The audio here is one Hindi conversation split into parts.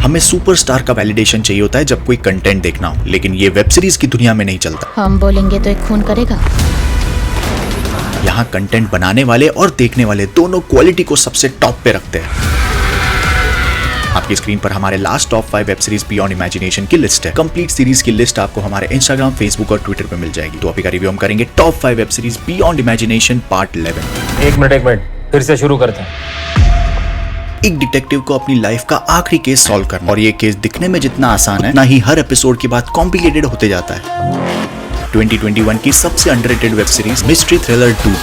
हमें सुपरस्टार का वैलिडेशन चाहिए होता है जब कोई कंटेंट देखना हो, लेकिन ये वेब सीरीज की दुनिया में नहीं चलता। हम बोलेंगे तो एक खून करेगा। यहाँ कंटेंट बनाने वाले और देखने वाले दोनों क्वालिटी को सबसे टॉप पे रखते हैं। आपकी स्क्रीन पर हमारे last top 5 web series beyond imagination की लिस्ट है। कंप्लीट सीरीज की लिस्ट आपको हमारे इंस्टाग्राम, फेसबुक और ट्विटर पे मिल जाएगी। तो अभी का रिव्यू हम करेंगे top 5 web series beyond imagination part 11। एक मिनट फिर से शुरू करते हैं। एक डिटेक्टिव को अपनी लाइफ का आखिरी केस सॉल्व करना, और ये केस दिखने में जितना आसान है, उतना ही हर एपिसोड के बाद कॉम्प्लिकेटेड होते जाता है। 2021 की सबसे underrated web series mystery thriller dude.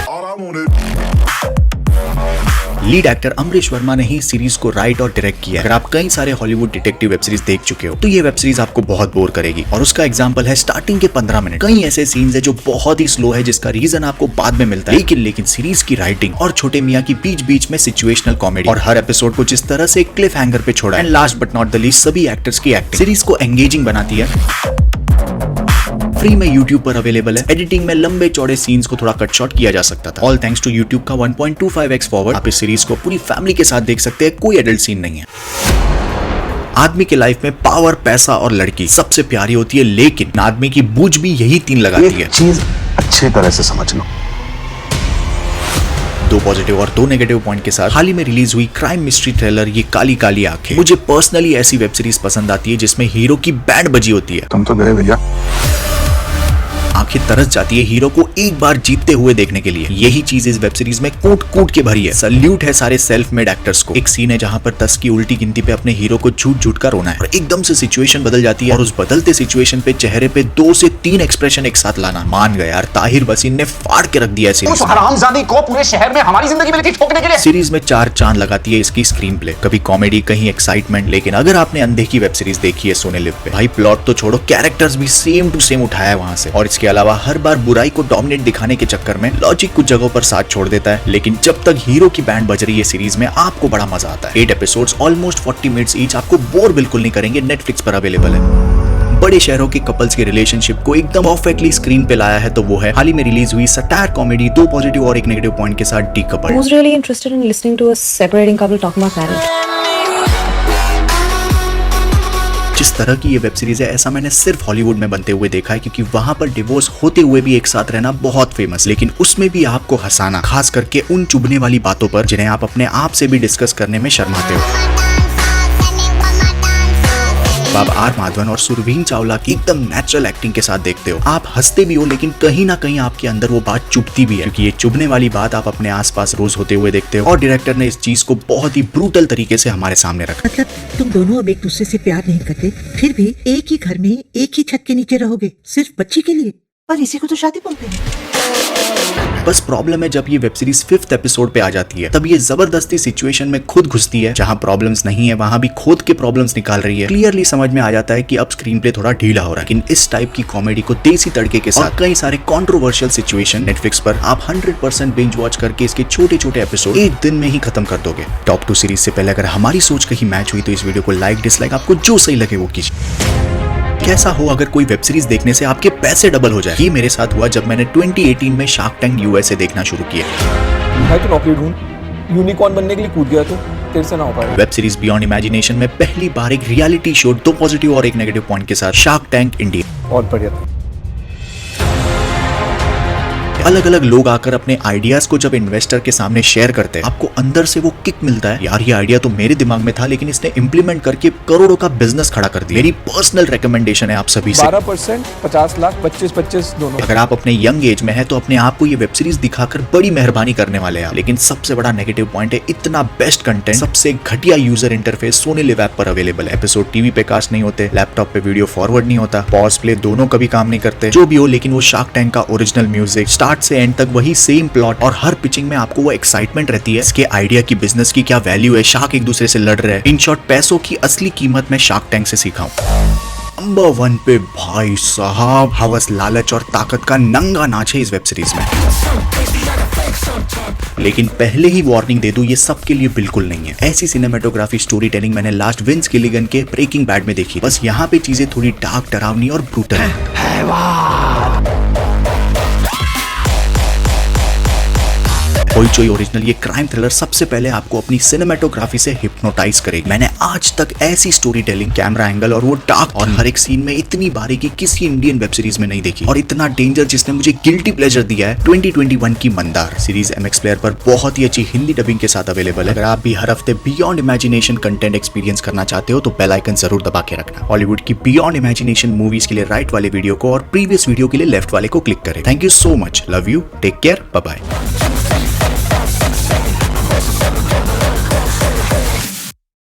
Lead actor Amrish Verma ने ही सीरीज को राइट और डायरेक्ट किया है। अगर आप कई सारे हॉलीवुड डिटेक्टिव वेब सीरीज देख चुके हो तो ये वेब सीरीज आपको बहुत बोर करेगी, और उसका एग्जांपल है स्टार्टिंग के 15 मिनट। कई ऐसे सीन्स है जो बहुत ही स्लो है, जिसका रीजन आपको बाद में मिलता है, लेकिन सीरीज की राइटिंग और छोटे मियां की बीच बीच में सिचुएशनल कॉमेडी और हर एपिसोड को जिस तरह से क्लिफ हैंगर पे छोड़ा, and last but not the least सभी एक्टर्स की एक्टिंग सीरीज को एंगेजिंग बनाती है। फ्री में YouTube पर अवेलेबल है। एडिटिंग में लंबे चौड़े सीन्स को थोड़ा कट शॉर्ट किया जा सकता था। ऑल थैंक्स टू YouTube का 1.25x फॉरवर्ड। आप इस सीरीज को पूरी फैमिली के साथ देख सकते हैं, कोई एडल्ट सीन नहीं है। आदमी के लाइफ में पावर, पैसा और लड़की सबसे प्यारी होती है, लेकिन आदमी की बूझ भी यही तीन लगाती है। चीज अच्छी तरह से समझ लो। 2 पॉजिटिव और 2 नेगेटिव पॉइंट के साथ हाल ही में रिलीज हुई क्राइम मिस्ट्री थ्रिलर ये काली काली आंखें। मुझे पर्सनली ऐसी वेब सीरीज पसंद आती है जिसमें हीरो की बैंड बजी होती है। तुम तो गए भैया। आंखें तरस जाती है हीरो को एक बार जीतते हुए देखने के लिए। यही चीज इस वेब सीरीज में कूट कूट के भरी है। सल्यूट है सारे सेल्फ मेड एक्टर्स को। एक सीन है जहां पर 10 की उल्टी गिनती पे अपने हीरो को झूठ झूठ कर रोना है, और एकदम से सिचुएशन बदल जाती है, और उस बदलते सिचुएशन पे चेहरे पे 2 से 3 एक्सप्रेशन एक साथ लाना। मान गए यार, ताहिर वसीम ने फाड़ के रख दिया सीरीज। उस हरामजादी को पूरे शहर में हमारी जिंदगी मिली थी ठोकने के लिए। सीरीज में 4 चांद लगाती है इसकी स्क्रीन प्ले। कभी कॉमेडी, कहीं एक्साइटमेंट। लेकिन अगर आपने अंधे की वेब सीरीज देखी है सोने लिव पे, भाई प्लॉट तो छोड़ो, कैरेक्टर्स भी सेम टू सेम उठाया है वहां से। और इसके अलावा हर बार बुराई को डोमिनेट दिखाने के चक्कर में लॉजिक कुछ जगहों पर साथ छोड़ देता है, लेकिन जब तक हीरो की बैंड बज रही है सीरीज में, आपको बड़ा मजा आता है। 8 एपिसोड्स ऑलमोस्ट 40 मिनट्स ईच आपको बोर बिल्कुल नहीं करेंगे। नेटफ्लिक्स पर अवेलेबल है। बड़े शहरों के कपल्स के रिलेशनशिप को एकदम परफेक्टली स्क्रीन पे लाया है, तो वो है हाल ही में रिलीज हुई सटायर कॉमेडी 2 पॉजिटिव और 1 नेगेटिव पॉइंट के साथ decoupled. Who's really interested in listening to a separating couple talk about marriage? जिस तरह की ये वेब सीरीज है, ऐसा मैंने सिर्फ हॉलीवुड में बनते हुए देखा है, क्योंकि वहां पर डिवोर्स होते हुए भी एक साथ रहना बहुत फेमस। लेकिन उसमें भी आपको हंसाना, खास करके उन चुभने वाली बातों पर जिन्हें आप अपने आप से भी डिस्कस करने में शर्माते हो। आप आर माधवन और सुरवीन चावला की एकदम नेचुरल एक्टिंग के साथ देखते हो। आप हंसते भी हो, लेकिन कहीं ना कहीं आपके अंदर वो बात चुभती भी है, क्योंकि ये चुभने वाली बात आप अपने आसपास रोज होते हुए देखते हो। और डायरेक्टर ने इस चीज को बहुत ही ब्रूटल तरीके से हमारे सामने रखा। मतलब तुम दोनों अब एक दूसरे से प्यार नहीं करते, फिर भी एक ही घर में एक ही छत के नीचे रहोगे, सिर्फ बच्ची के लिए। और इसी को तो शादी बोलते हैं। बस प्रॉब्लम है जब ये वेब सीरीज 5th एपिसोड पे आ जाती है, तब ये जबरदस्ती सिचुएशन में खुद घुसती है। जहां प्रॉब्लम्स नहीं है वहां भी खोद के प्रॉब्लम्स निकाल रही है। क्लियरली समझ में आ जाता है कि अब स्क्रीन प्ले थोड़ा ढीला हो रहा है। लेकिन इस टाइप की कॉमेडी को देसी तड़के के साथ कई सारे कंट्रोवर्शियल सिचुएशन नेटफ्लिक्स पर आप 100% बिंज वॉच करके इसके छोटे छोटे एपिसोड एक दिन में ही खत्म कर दोगे। टॉप 2 सीरीज से पहले अगर हमारी सोच कहीं मैच हुई तो इस वीडियो को लाइक, डिसलाइक, आपको जो सही लगे वो कीजिए। कैसा हो अगर कोई वेब सीरीज देखने से आपके पैसे डबल हो जाए? ये मेरे साथ हुआ जब मैंने 2018 में शार्क टैंक यूएसए देखना शुरू किया। भाई तो नौकरी ढूंढ, यूनिकॉर्न बनने के लिए कूद गया तो तेरे से ना हो पाएगा। वेब सीरीज बियॉन्ड इमेजिनेशन में पहली बार एक रियलिटी शो 2 पॉजिटिव और 1 नेगेटिव पॉइंट के साथ शार्क टैंक इंडिया। बहुत बढ़िया था। अलग अलग लोग आकर अपने आइडियाज को जब इन्वेस्टर के सामने शेयर करते हैं, आपको अंदर से वो किक मिलता है, यार ये आइडिया तो मेरे दिमाग में था, लेकिन इसने इंप्लीमेंट करके करोड़ों का बिजनेस खड़ा कर दिया। मेरी पर्सनल रिकमेंडेशन है आप सभी से। 12%, 50 लाख, 25-25 दोनों। अगर आप अपने यंग एज में है तो अपने आप को ये वेब सीरीज दिखाकर बड़ी मेहरबानी करने वाले हैं। लेकिन सबसे बड़ा नेगेटिव पॉइंट है इतना बेस्ट कंटेंट, सबसे घटिया user interface Sony LIV app पर अवेलेबल है। एपिसोड टीवी पे कास्ट नहीं होते, लैपटॉप पे वीडियो फॉरवर्ड नहीं होता, पॉज प्ले दोनों कभी काम नहीं करते। जो भी हो, लेकिन वो शार्क टैंक का ओरिजिनल म्यूजिक, स्टार्ट से एंड तक वही सेम प्लॉट, और हर पिचिंग में आपको वो एक्साइटमेंट रहती है। इसके आइडिया की, बिजनेस की क्या वैल्यू है, शार्क एक दूसरे से लड़ रहे हैं। इन शॉर्ट, पैसों की असली कीमत मैं शार्क टैंक से सीखा हूं। नंबर 1 पे भाई साहब हवस, लालच और ताकत का नंगा नाच है इस वेब सीरीज में। लेकिन पहले ही वार्निंग दे दूं, ये सबके लिए बिल्कुल नहीं है। ऐसी सिनेमेटोग्राफी, स्टोरी टेलिंग मैंने लास्ट विंस गिलिगन के ब्रेकिंग बैड में देखी। बस यहाँ पे चीजें थोड़ी डार्क, डरावनी और ब्रूटल है। होइचोई ओरिजिनल ये क्राइम थ्रिलर सबसे पहले आपको अपनी सिनेमेटोग्राफी से हिप्नोटाइज करेगी। मैंने आज तक ऐसी स्टोरी टेलिंग, कैमरा एंगल और वो डार्क और हर एक सीन में इतनी बारीकी किसी इंडियन वेब सीरीज में नहीं देखी। और इतना डेंजर जिसने मुझे गिल्टी प्लेजर दिया है 2021 की मंदार सीरीज MX प्लेयर पर बहुत ही अच्छी हिंदी डबिंग के साथ अवेलेबल है। अगर आप भी हर हफ्ते बियॉन्ड इमेजिनेशन कंटेंट एक्सपीरियंस करना चाहते हो तो बेल आइकन जरूर दबा के रखना। हॉलीवुड की बियॉन्ड इमेजिनेशन मूवीज के लिए राइट वाले वीडियो को और प्रीवियस वीडियो के लिए लेफ्ट वाले को क्लिक करें। Thank you so much, love you, take care, bye bye.